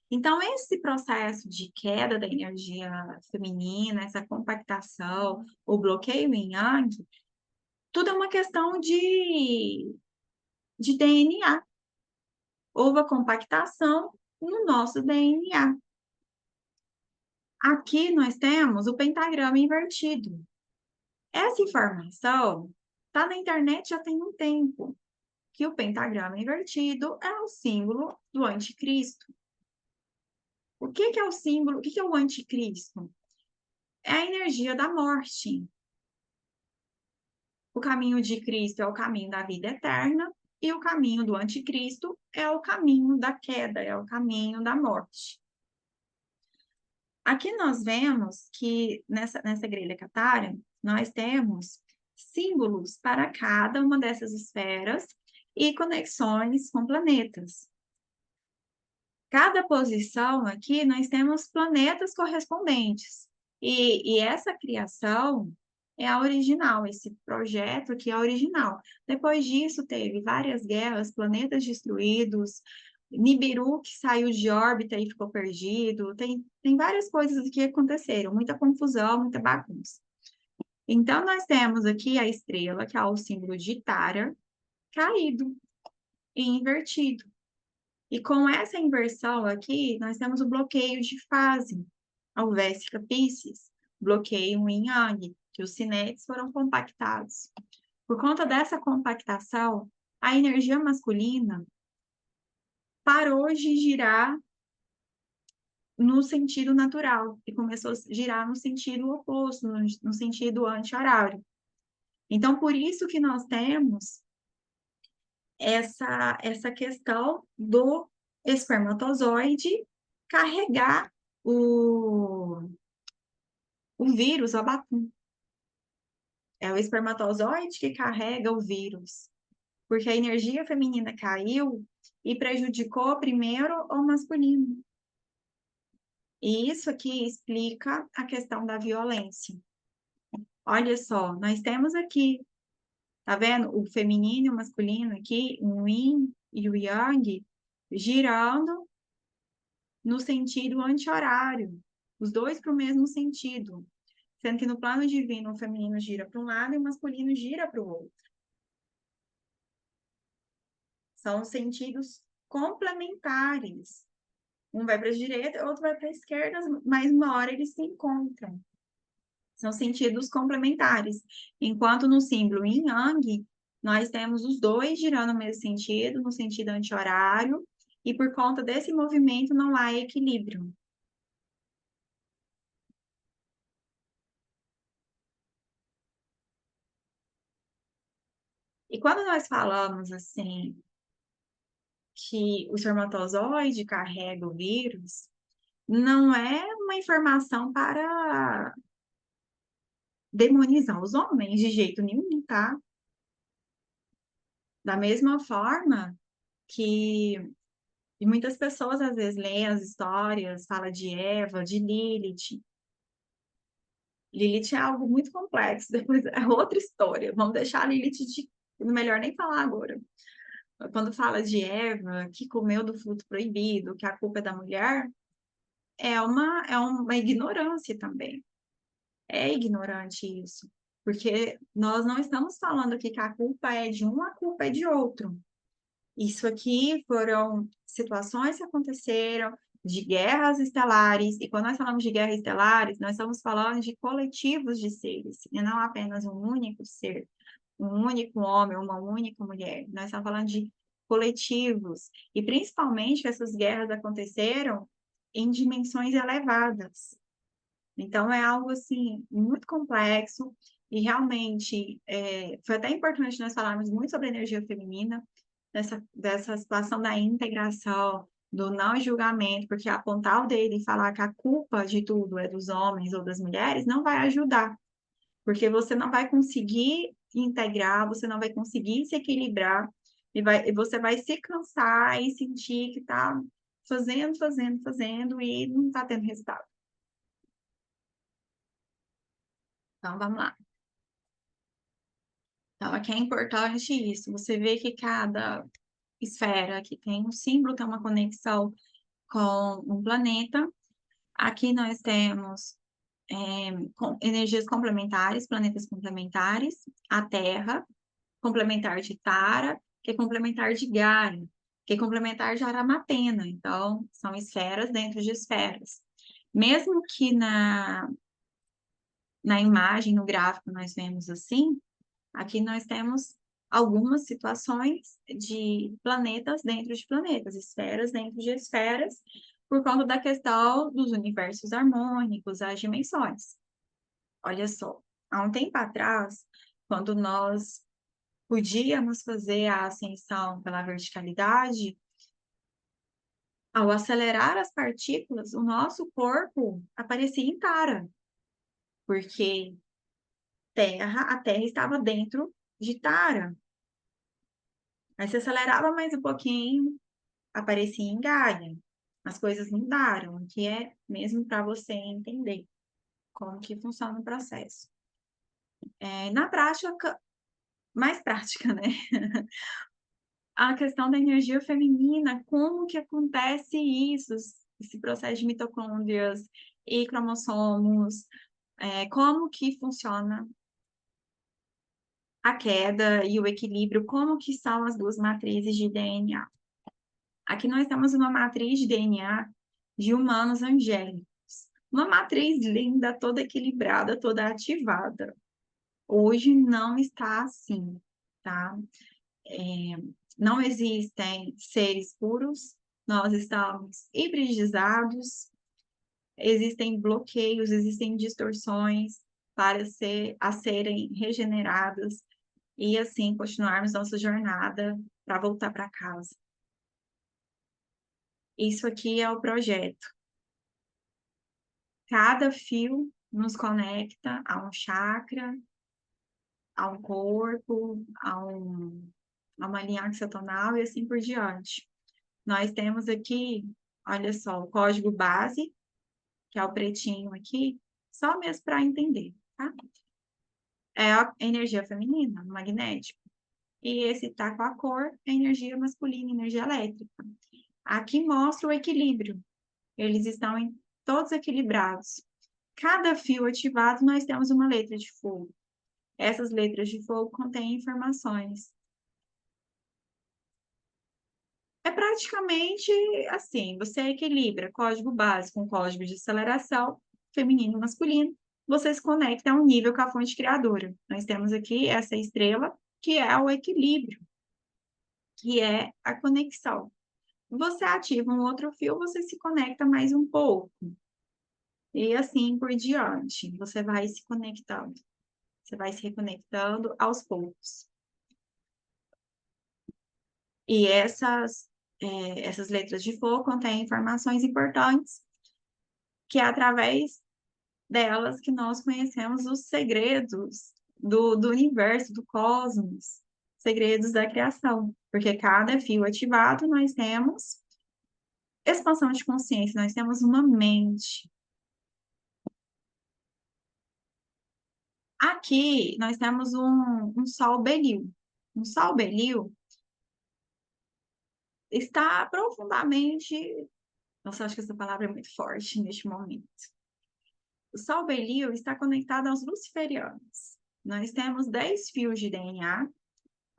Então, esse processo de queda da energia feminina, essa compactação, o bloqueio em Yang, tudo é uma questão de DNA. Houve a compactação no nosso DNA. Aqui nós temos o pentagrama invertido. Essa informação está na internet já tem um tempo, que o pentagrama invertido é o símbolo do anticristo. O que é o símbolo? O que é o anticristo? É a energia da morte. O caminho de Cristo é o caminho da vida eterna e o caminho do anticristo é o caminho da queda, é o caminho da morte. Aqui nós vemos que nessa grelha Katara, nós temos símbolos para cada uma dessas esferas e conexões com planetas. Cada posição aqui, nós temos planetas correspondentes. E essa criação é a original, esse projeto aqui é a original. Depois disso, teve várias guerras, planetas destruídos, Nibiru que saiu de órbita e ficou perdido, tem várias coisas que aconteceram, muita confusão, muita bagunça. Então, nós temos aqui a estrela, que é o símbolo de Tara, caído e invertido. E com essa inversão aqui, nós temos o bloqueio de fase, a Vésica Piscis, bloqueio em Yang, que os sinetes foram compactados. Por conta dessa compactação, a energia masculina parou de girar no sentido natural e começou a girar no sentido oposto, no sentido anti-horário. Então, por isso que nós temos essa questão do espermatozoide carregar o vírus, o abatum. É o espermatozoide que carrega o vírus, porque a energia feminina caiu e prejudicou primeiro o masculino. E isso aqui explica a questão da violência. Olha só, nós temos aqui, tá vendo? O feminino e o masculino aqui, o yin e o yang, girando no sentido anti-horário, os dois para o mesmo sentido. Sendo que no plano divino o feminino gira para um lado e o masculino gira para o outro. São sentidos complementares. Um vai para a direita, o outro vai para a esquerda, mas uma hora eles se encontram. São sentidos complementares. Enquanto no símbolo yin yang, nós temos os dois girando no mesmo sentido, no sentido anti-horário, e por conta desse movimento não há equilíbrio. E quando nós falamos assim que o espermatozoide carrega o vírus, não é uma informação para demonizar os homens de jeito nenhum, tá? Da mesma forma que e muitas pessoas às vezes leem as histórias, fala de Eva, de Lilith. Lilith é algo muito complexo, depois é outra história. Vamos deixar a Lilith de melhor nem falar agora. Quando fala de Eva, que comeu do fruto proibido, que a culpa é da mulher, é uma ignorância também. É ignorante isso. Porque nós não estamos falando aqui que a culpa é de um, a culpa é de outro. Isso aqui foram situações que aconteceram de guerras estelares, e quando nós falamos de guerras estelares, nós estamos falando de coletivos de seres, e não apenas um único ser, um único homem, uma única mulher. Nós estamos falando de coletivos, e principalmente que essas guerras aconteceram em dimensões elevadas. Então, é algo, assim, muito complexo, e realmente foi até importante nós falarmos muito sobre a energia feminina, dessa situação da integração, do não julgamento, porque apontar o dedo e falar que a culpa de tudo é dos homens ou das mulheres não vai ajudar, porque você não vai conseguir integrar, você não vai conseguir se equilibrar, e você vai se cansar e sentir que está fazendo, fazendo, fazendo e não está tendo resultado. Então, vamos lá. Então, aqui é importante isso. Você vê que cada esfera que tem um símbolo, tem uma conexão com um planeta. Aqui nós temos energias complementares, planetas complementares, a Terra, complementar de Tara, que é complementar de Gaia, que é complementar de Aramatena. Então, são esferas dentro de esferas. Mesmo que na imagem, no gráfico, nós vemos assim, aqui nós temos algumas situações de planetas dentro de planetas, esferas dentro de esferas, por conta da questão dos universos harmônicos, as dimensões. Olha só, há um tempo atrás, quando nós podíamos fazer a ascensão pela verticalidade, ao acelerar as partículas, o nosso corpo aparecia em Tara, porque a Terra estava dentro de Tara. Aí se acelerava mais um pouquinho, aparecia em Gaia. As coisas mudaram, que é mesmo para você entender como que funciona o processo. Na prática, mais prática, né? A questão da energia feminina, como que acontece isso, esse processo de mitocôndrias e cromossomos, como que funciona a queda e o equilíbrio, como que são as duas matrizes de DNA. Aqui nós temos uma matriz de DNA de humanos angélicos. Uma matriz linda, toda equilibrada, toda ativada. Hoje não está assim, tá? Não existem seres puros, nós estamos hibridizados, existem bloqueios, existem distorções a serem regeneradas e assim continuarmos nossa jornada para voltar para casa. Isso aqui é o projeto. Cada fio nos conecta a um chakra, a um corpo, a uma linha axotonal e assim por diante. Nós temos aqui, olha só, o código base, que é o pretinho aqui, só mesmo para entender, tá? É a energia feminina, magnético. E esse tá com a cor, energia masculina, energia elétrica. Aqui mostra o equilíbrio. Eles estão todos equilibrados. Cada fio ativado, nós temos uma letra de fogo. Essas letras de fogo contêm informações. É praticamente assim, você equilibra código básico com código de aceleração, feminino e masculino, você se conecta a um nível com a fonte criadora. Nós temos aqui essa estrela, que é o equilíbrio, que é a conexão. Você ativa um outro fio, você se conecta mais um pouco. E assim por diante, você vai se conectando. Você vai se reconectando aos poucos. E essas letras de fogo contêm informações importantes, que é através delas que nós conhecemos os segredos do universo, do cosmos, segredos da criação. Porque cada fio ativado, nós temos expansão de consciência, nós temos uma mente. Aqui, nós temos um Sol Belil. Um Sol Belil está profundamente... Nossa, acho que essa palavra é muito forte neste momento. O Sol Belil está conectado aos luciferianos. Nós temos 10 fios de DNA.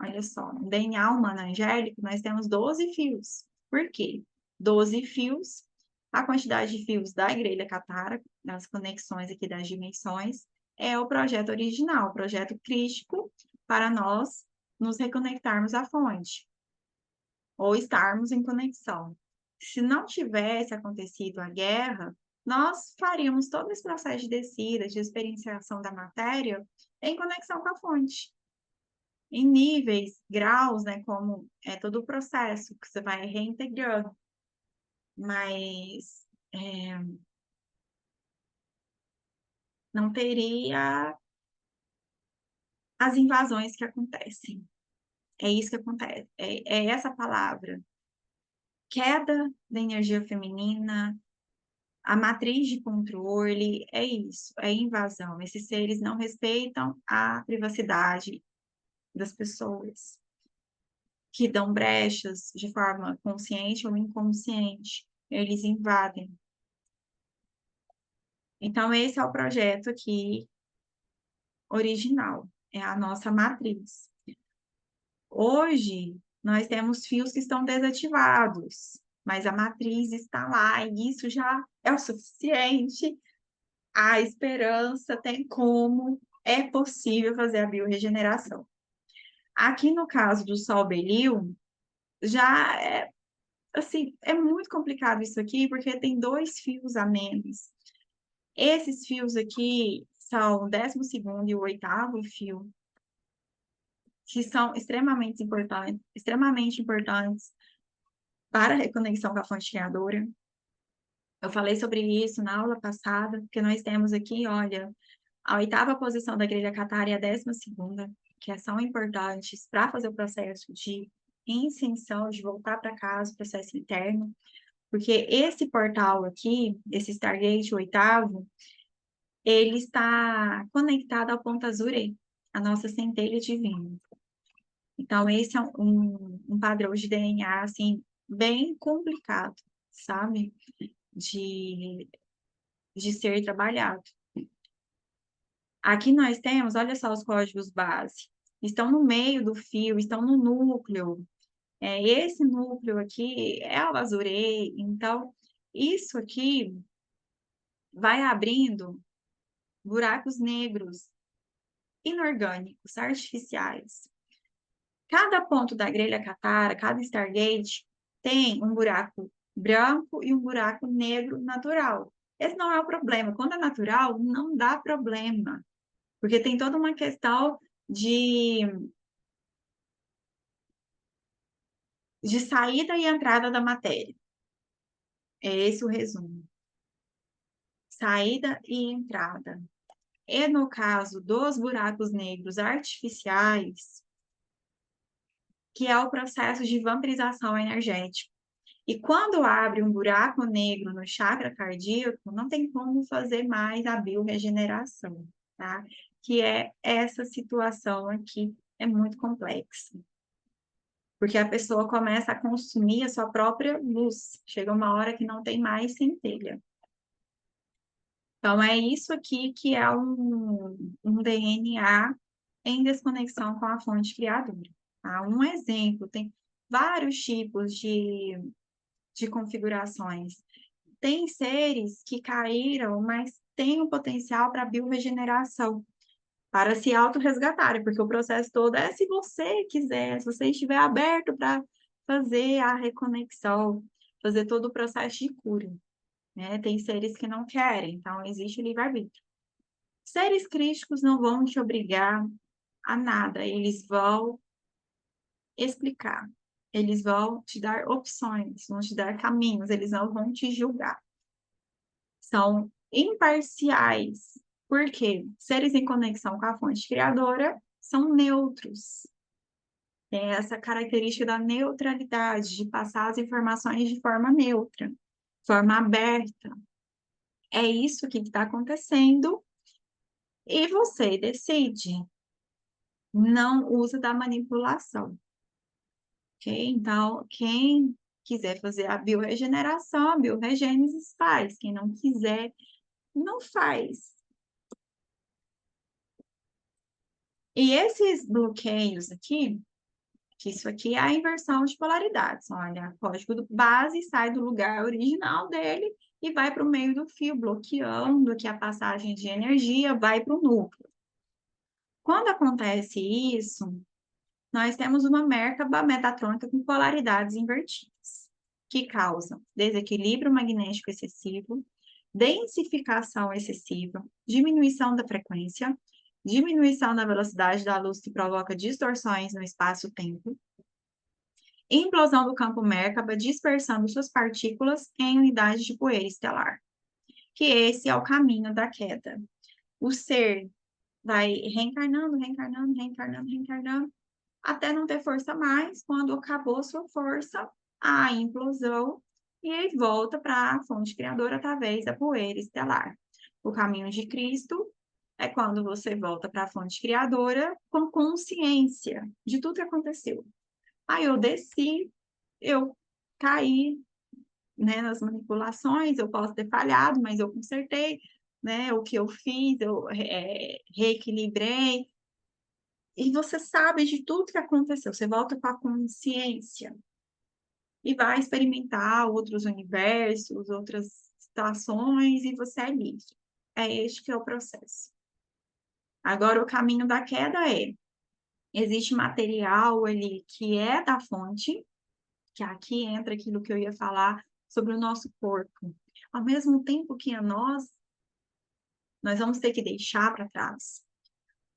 Olha só, no DNA humano angélico, nós temos 12 fios. Por quê? 12 fios, a quantidade de fios da grelha catara, das conexões aqui das dimensões, é o projeto original, o projeto crístico para nós nos reconectarmos à fonte, ou estarmos em conexão. Se não tivesse acontecido a guerra, nós faríamos todo esse processo de descida, de experienciação da matéria em conexão com a fonte. Em níveis, graus, né, como é todo o processo que você vai reintegrando, mas não teria as invasões que acontecem. É isso que acontece, é essa palavra. Queda da energia feminina, a matriz de controle, é isso, é invasão. Esses seres não respeitam a privacidade das pessoas, que dão brechas de forma consciente ou inconsciente. Eles invadem. Então, esse é o projeto aqui original, é a nossa matriz. Hoje, nós temos fios que estão desativados, mas a matriz está lá, e isso já é o suficiente. A esperança tem como, é possível fazer a biorregeneração. Aqui no caso do Sol Belil, já é, assim, é muito complicado isso aqui, porque tem 2 fios a menos. Esses fios aqui são o 12º e o 8º fio, que são extremamente importantes para a reconexão com a fonte criadora. Eu falei sobre isso na aula passada, porque nós temos aqui, olha, a 8ª posição da grelha catar e a 12ª, que são importantes para fazer o processo de ascensão, de voltar para casa, o processo interno, porque esse portal aqui, esse Stargate, o 8º, ele está conectado ao ponto Azuré, a nossa centelha divina. Então, esse é um padrão de DNA, assim, bem complicado, sabe? De, de ser trabalhado. Aqui nós temos, olha só os códigos base. Estão no meio do fio, estão no núcleo. Esse núcleo aqui é o azurê. Então, isso aqui vai abrindo buracos negros inorgânicos, artificiais. Cada ponto da grelha catara, cada Stargate, tem um buraco branco e um buraco negro natural. Esse não é o problema. Quando é natural, não dá problema. Porque tem toda uma questão de saída e entrada da matéria. É esse o resumo. Saída e entrada. E no caso dos buracos negros artificiais, que é o processo de vampirização energética. E quando abre um buraco negro no chakra cardíaco, não tem como fazer mais a biorregeneração, tá? Que é essa situação aqui, é muito complexa. Porque a pessoa começa a consumir a sua própria luz. Chega uma hora que não tem mais centelha. Então, é isso aqui que é um DNA em desconexão com a fonte criadora. Tá? Um exemplo, tem vários tipos de configurações. Tem seres que caíram, mas têm o potencial para biorregeneração, para se autorresgatarem, porque o processo todo é se você quiser, se você estiver aberto para fazer a reconexão, fazer todo o processo de cura. Né? Tem seres que não querem, então existe o livre-arbítrio. Seres críticos não vão te obrigar a nada, eles vão explicar, eles vão te dar opções, vão te dar caminhos, eles não vão te julgar. São imparciais, porque seres em conexão com a fonte criadora são neutros. Tem essa característica da neutralidade, de passar as informações de forma neutra, forma aberta. É isso que está acontecendo e você decide. Não usa da manipulação, ok? Então, quem quiser fazer a biorregeneração, a biorregênese faz. Quem não quiser, não faz. E esses bloqueios aqui, que isso aqui é a inversão de polaridades. Olha, o código base sai do lugar original dele e vai para o meio do fio, bloqueando aqui a passagem de energia, vai para o núcleo. Quando acontece isso, nós temos uma Merkaba metatrônica com polaridades invertidas, que causam desequilíbrio magnético excessivo, densificação excessiva, diminuição da frequência, diminuição da velocidade da luz que provoca distorções no espaço-tempo, implosão do campo Merkaba dispersando suas partículas em unidades de poeira estelar, que esse é o caminho da queda. O ser vai reencarnando, reencarnando, reencarnando, reencarnando, até não ter força mais. Quando acabou sua força, a implosão, e aí volta para a fonte criadora através da poeira estelar. O caminho de Cristo é quando você volta para a fonte criadora com consciência de tudo que aconteceu. Aí eu desci, eu caí, né, nas manipulações, eu posso ter falhado, mas eu consertei, né, o que eu fiz, eu reequilibrei, e você sabe de tudo que aconteceu, você volta com a consciência e vai experimentar outros universos, outras situações, e você é livre. É este que é o processo. Agora, o caminho da queda é, existe material ali que é da fonte, que aqui entra aquilo que eu ia falar sobre o nosso corpo. Ao mesmo tempo que a nós vamos ter que deixar para trás.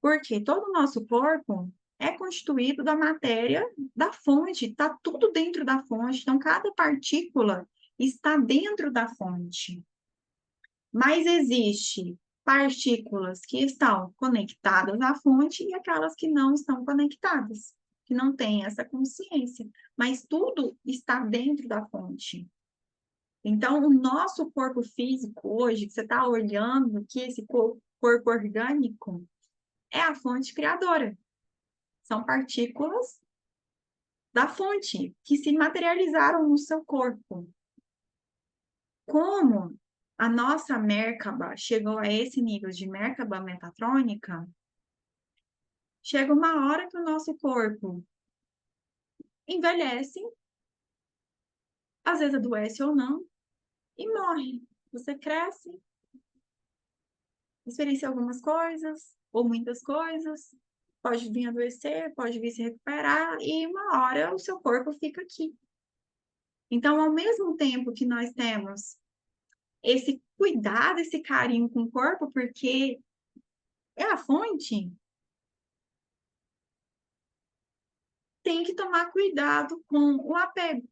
Porque todo o nosso corpo é constituído da matéria da fonte, está tudo dentro da fonte, então cada partícula está dentro da fonte. Mas existe partículas que estão conectadas à fonte e aquelas que não estão conectadas, que não têm essa consciência, mas tudo está dentro da fonte. Então, o nosso corpo físico hoje, que você está olhando, que esse corpo orgânico, é a fonte criadora. São partículas da fonte que se materializaram no seu corpo. Como a nossa Merkaba chegou a esse nível de Merkaba metatrônica, chega uma hora que o nosso corpo envelhece, às vezes adoece ou não, e morre. Você cresce, experiencia algumas coisas, ou muitas coisas, pode vir adoecer, pode vir se recuperar, e uma hora o seu corpo fica aqui. Então, ao mesmo tempo que nós temos esse cuidado, esse carinho com o corpo, porque é a fonte, tem que tomar cuidado com o apego,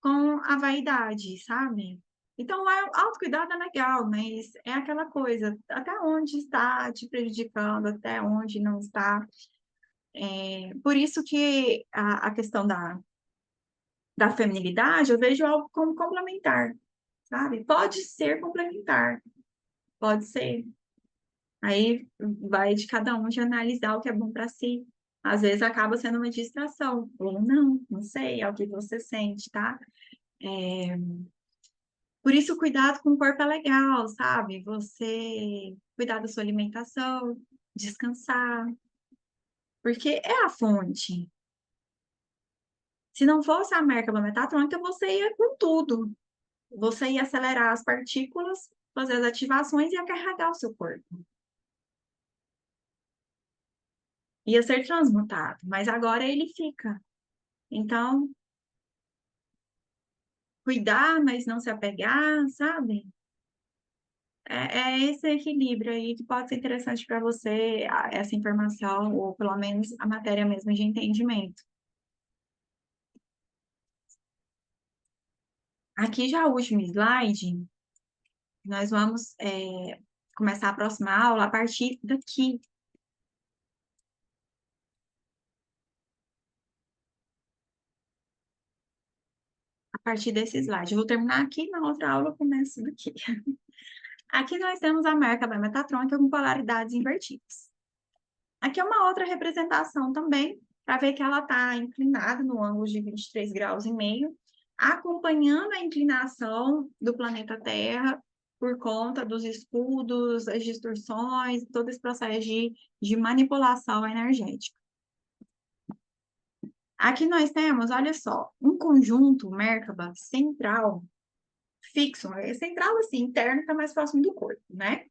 com a vaidade, sabe? Então, o autocuidado é legal, mas é aquela coisa, até onde está te prejudicando, até onde não está. Por isso que a questão da feminilidade, eu vejo algo como complementar, sabe? Pode ser complementar, pode ser. Aí vai de cada um de analisar o que é bom para si. Às vezes acaba sendo uma distração, ou não, não sei, é o que você sente, tá? Por isso, o cuidado com o corpo é legal, sabe? Você cuidar da sua alimentação, descansar, porque é a fonte. Se não fosse a merca metatrônica, você ia com tudo. Você ia acelerar as partículas, fazer as ativações e ia carregar o seu corpo. Ia ser transmutado, mas agora ele fica. Então, cuidar, mas não se apegar, sabe? É esse equilíbrio aí que pode ser interessante para você, essa informação, ou pelo menos a matéria mesmo de entendimento. Aqui já o último slide, nós vamos começar a próxima aula a partir daqui. A partir desse slide. Eu vou terminar aqui, na outra aula eu começo daqui. Aqui nós temos a marca da metatrônica com polaridades invertidas. Aqui é uma outra representação também, para ver que ela está inclinada no ângulo de 23 graus e meio, acompanhando a inclinação do planeta Terra por conta dos escudos, as distorções, todo esse processo de manipulação energética. Aqui nós temos, olha só, um conjunto Merkaba central fixo, central assim, interno está mais próximo do corpo, né?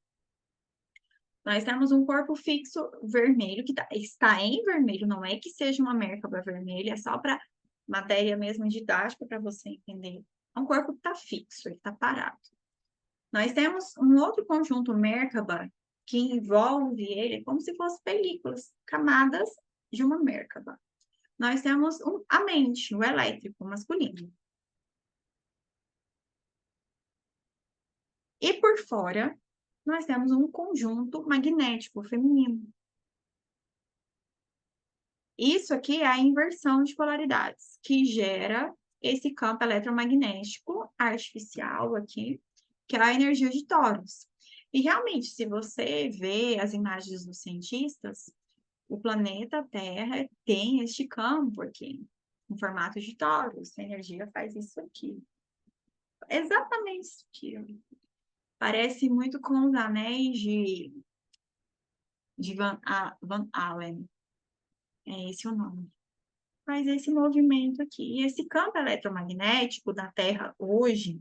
Nós temos um corpo fixo vermelho, que está em vermelho, não é que seja uma Merkaba vermelha, é só para matéria mesmo didática, para você entender. É um corpo que está fixo, ele está parado. Nós temos um outro conjunto Merkaba que envolve ele como se fossem películas, camadas de uma Merkaba. Nós temos a mente, o elétrico masculino. E por fora, nós temos um conjunto magnético feminino. Isso aqui é a inversão de polaridades, que gera esse campo eletromagnético artificial aqui, que é a energia de toros. E realmente, se você vê as imagens dos cientistas, o planeta Terra tem este campo aqui, em formato de toros. A energia faz isso aqui. Exatamente isso aqui. Parece muito com os anéis de Van Allen. É esse o nome. Faz esse movimento aqui. E esse campo eletromagnético da Terra hoje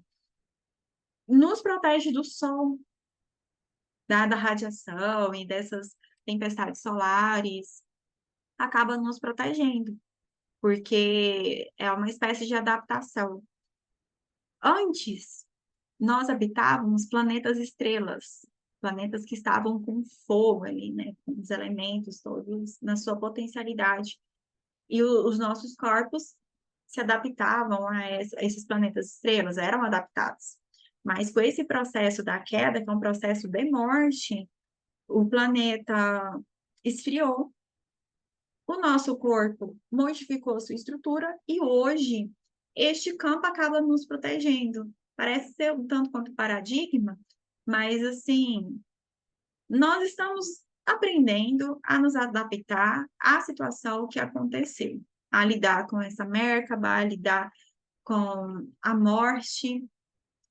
nos protege do Sol, da radiação e dessas tempestades solares, acaba nos protegendo, porque é uma espécie de adaptação. Antes, nós habitávamos planetas estrelas, planetas que estavam com fogo ali, né, com os elementos todos na sua potencialidade. E os nossos corpos se adaptavam a esses planetas estrelas, eram adaptados. Mas com esse processo da queda, que é um processo de morte, o planeta esfriou, o nosso corpo modificou sua estrutura e hoje este campo acaba nos protegendo. Parece ser um tanto quanto paradigma, mas assim, nós estamos aprendendo a nos adaptar à situação que aconteceu, a lidar com essa Merkaba, a lidar com a morte,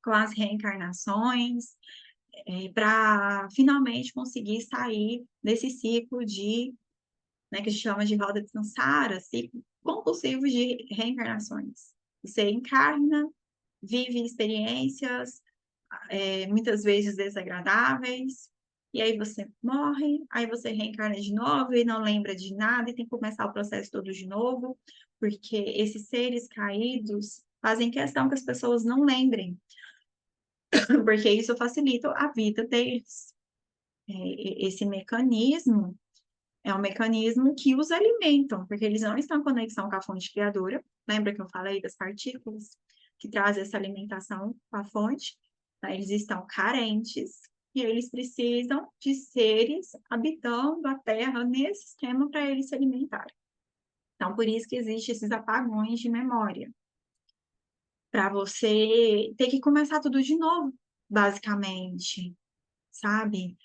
com as reencarnações, para finalmente conseguir sair desse ciclo né, que a gente chama de roda de samsara, ciclo compulsivo de reencarnações. Você encarna, vive experiências, muitas vezes desagradáveis, e aí você morre, aí você reencarna de novo e não lembra de nada e tem que começar o processo todo de novo, porque esses seres caídos fazem questão que as pessoas não lembrem, porque isso facilita a vida deles. Esse mecanismo é um mecanismo que os alimentam, porque eles não estão em conexão com a fonte criadora. Lembra que eu falei das partículas que trazem essa alimentação com a fonte? Tá? Eles estão carentes e eles precisam de seres habitando a Terra nesse esquema para eles se alimentarem. Então, por isso que existem esses apagões de memória. para você ter que começar tudo de novo, basicamente, sabe?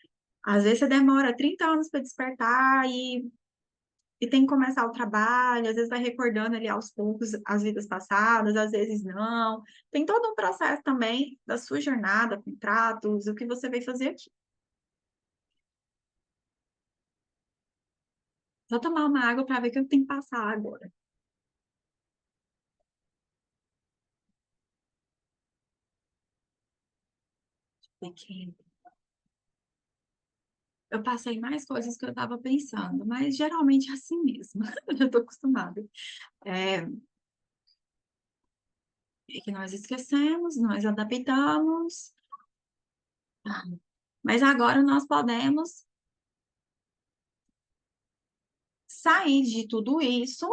Às vezes você demora 30 anos para despertar e tem que começar o trabalho, às vezes vai recordando ali aos poucos as vidas passadas, às vezes não. Tem todo um processo também da sua jornada, contratos, o que você veio fazer aqui. Vou tomar uma água para ver o que eu tenho que passar agora. Porque eu passei mais coisas que eu estava pensando, mas geralmente é assim mesmo. Eu estou acostumada. É, é que nós esquecemos, nós adaptamos, mas agora nós podemos sair de tudo isso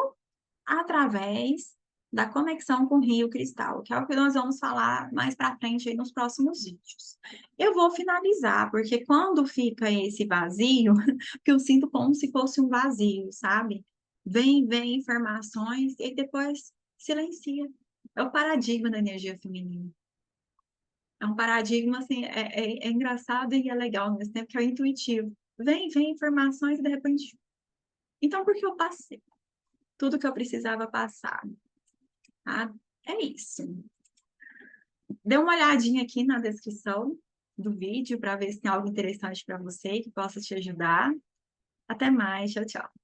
através da conexão com o Rio Cristal, que é o que nós vamos falar mais para frente aí nos próximos vídeos. Eu vou finalizar, porque quando fica esse vazio, que eu sinto como se fosse um vazio, sabe? Vem informações e depois silencia. É o paradigma da energia feminina. É um paradigma, assim, é engraçado e é legal ao mesmo tempo, que é intuitivo. Vem informações e de repente... Então, por que eu passei? Tudo que eu precisava passar. Tá? É isso. Dê uma olhadinha aqui na descrição do vídeo para ver se tem algo interessante para você que possa te ajudar. Até mais. Tchau, tchau.